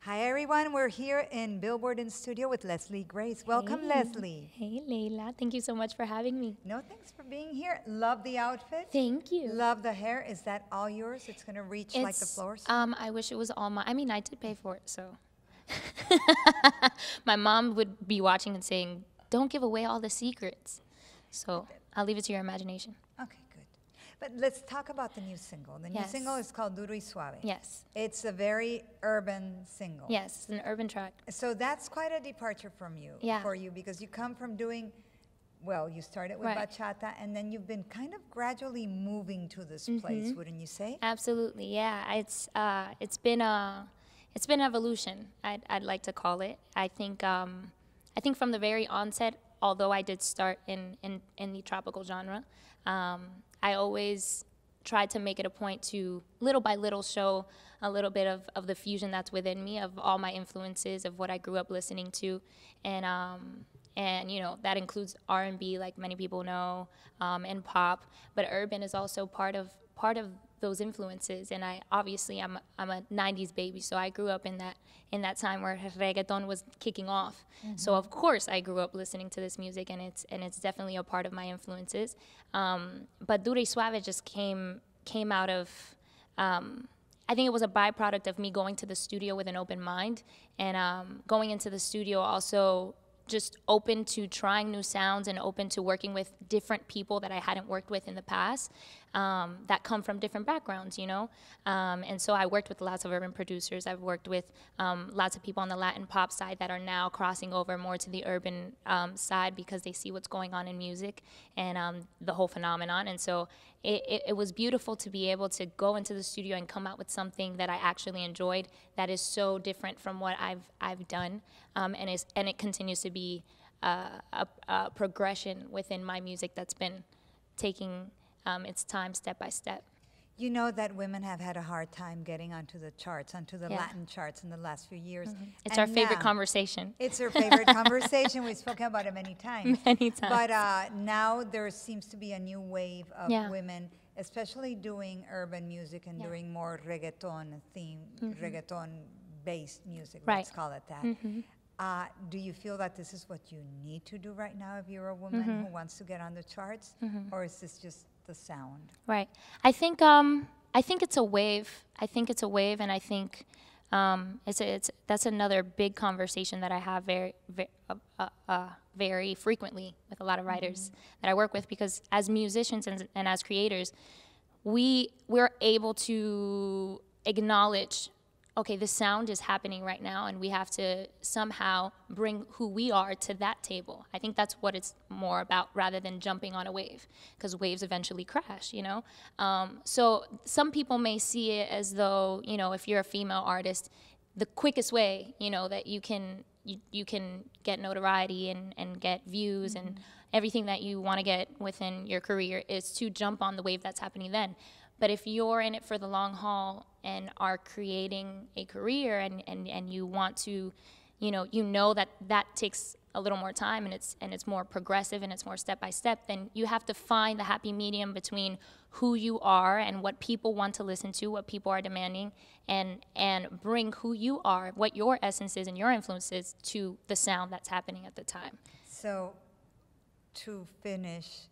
Hi everyone, we're here in Billboard in studio with Leslie Grace. Welcome, Hey. Leslie. Hey, Leila. Thank you so much for having me. No, thanks for being here. Love the outfit. Thank you. Love the hair. Is that all yours? It's gonna reach like the floors? I wish it was all mine. I mean, I did pay for it, so. My mom would be watching and saying, "Don't give away all the secrets." So I'll leave it to your imagination. Okay, good. But let's talk about the new single. The new Yes. single is called Duro y Suave. Yes. It's a very urban single. Yes, it's an urban track. So that's quite a departure from you, Yeah. for you, because you come from doing, well, you started with Right. bachata, and then you've been kind of gradually moving to this place, wouldn't you say? Absolutely, yeah. It's been evolution. I'd like to call it. I think from the very onset, although I did start in the tropical genre, I always tried to make it a point to little by little show a little bit of the fusion that's within me, of all my influences, of what I grew up listening to, and you know that includes R&B, like many people know, and pop. But urban is also part of those influences. And I'm a '90s baby, so I grew up in that time where reggaeton was kicking off. So of course I grew up listening to this music, and it's definitely a part of my influences. But Duro y Suave just came out of. I think it was a byproduct of me going to the studio with an open mind, and going into the studio also just open to trying new sounds and open to working with different people that I hadn't worked with in the past, that come from different backgrounds, you know? And so I worked with lots of urban producers. I've worked with lots of people on the Latin pop side that are now crossing over more to the urban side because they see what's going on in music and the whole phenomenon. And so it was beautiful to be able to go into the studio and come out with something that I actually enjoyed that is so different from what I've done, and it continues to be a progression within my music that's been taking its time step by step. You know that women have had a hard time getting onto the charts, onto the Yeah. Latin charts in the last few years. It's And our favorite now- conversation. It's our favorite conversation. We've spoken about it many times. Many times. But now there seems to be a new wave of Yeah. women, especially doing urban music and Yeah. doing more reggaeton reggaeton-based music, Right. let's call it that. Do you feel that this is what you need to do right now if you're a woman who wants to get on the charts? Or is this just the sound? Right. I think it's a wave. I think it's a wave, and I think that's another big conversation that I have very frequently with a lot of writers that I work with, because as musicians and as creators, we're able to acknowledge, okay, the sound is happening right now, and we have to somehow bring who we are to that table. I think that's what it's more about, rather than jumping on a wave, because waves eventually crash, you know? So some people may see it as though, you know, if you're a female artist, the quickest way, you know, that you can get notoriety and get views and everything that you want to get within your career is to jump on the wave that's happening then. But if you're in it for the long haul and are creating a career and you want to, you know that takes a little more time, and it's more progressive and it's more step by step, then you have to find the happy medium between who you are and what people want to listen to, what people are demanding, and bring who you are, what your essence is and your influence is, to the sound that's happening at the time. So, to finish,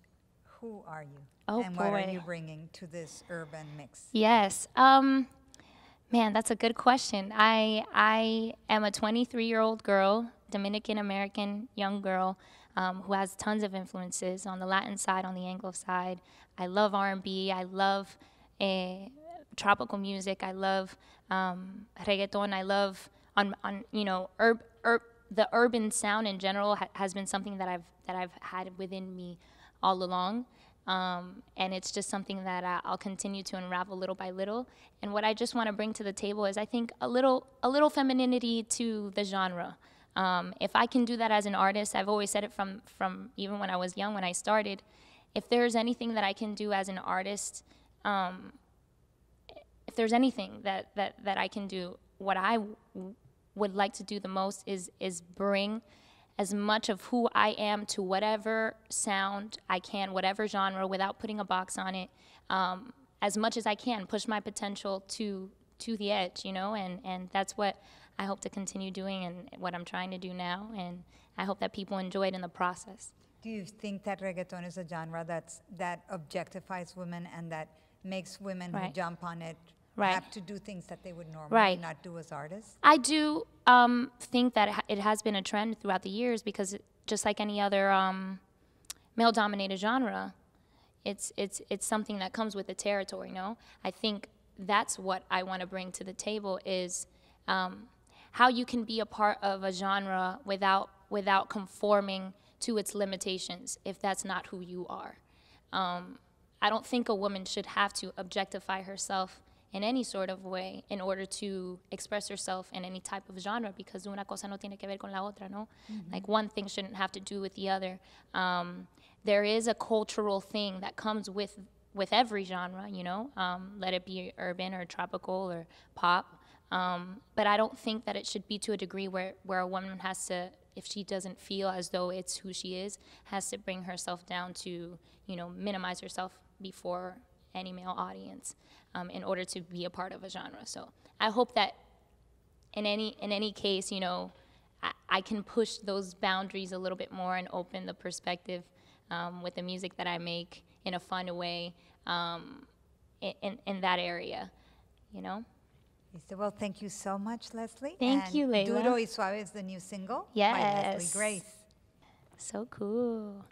who are you? Oh, and what are boy. you bringing to this urban mix? Yes. Man, that's a good question. I am a 23-year-old girl, Dominican American young girl, who has tons of influences on the Latin side, on the Anglo side. I love R&B. I love tropical music. I love reggaeton. I love the urban sound in general has been something that I've had within me all along. And it's just something that I'll continue to unravel little by little. And what I just want to bring to the table is, I think, a little femininity to the genre. If I can do that as an artist, I've always said it from even when I was young, when I started, if there's anything that I can do as an artist, if there's anything that I can do, what I would like to do the most is bring as much of who I am to whatever sound I can, whatever genre, without putting a box on it, as much as I can, push my potential to the edge, you know, and that's what I hope to continue doing and what I'm trying to do now, and I hope that people enjoy it in the process. Do you think that reggaeton is a genre that objectifies women and that makes women who Right. jump on it Right. have to do things that they would normally Right. not do as artists? I do think that it has been a trend throughout the years because just like any other male-dominated genre, it's something that comes with the territory. No, I think that's what I want to bring to the table is how you can be a part of a genre without conforming to its limitations if that's not who you are. I don't think a woman should have to objectify herself in any sort of way in order to express herself in any type of genre because una cosa no tiene que ver con la otra, no? Like one thing shouldn't have to do with the other. There is a cultural thing that comes with every genre, you know, let it be urban or tropical or pop. But I don't think that it should be to a degree where a woman has to, if she doesn't feel as though it's who she is, has to bring herself down to, you know, minimize herself before any male audience in order to be a part of a genre. So I hope that in any case, you know, I can push those boundaries a little bit more and open the perspective with the music that I make in a fun way in that area, you know? Well, thank you so much, Leslie. Thank you, Layla. Duro y Suave is the new single by Yes. Leslie Grace. So cool.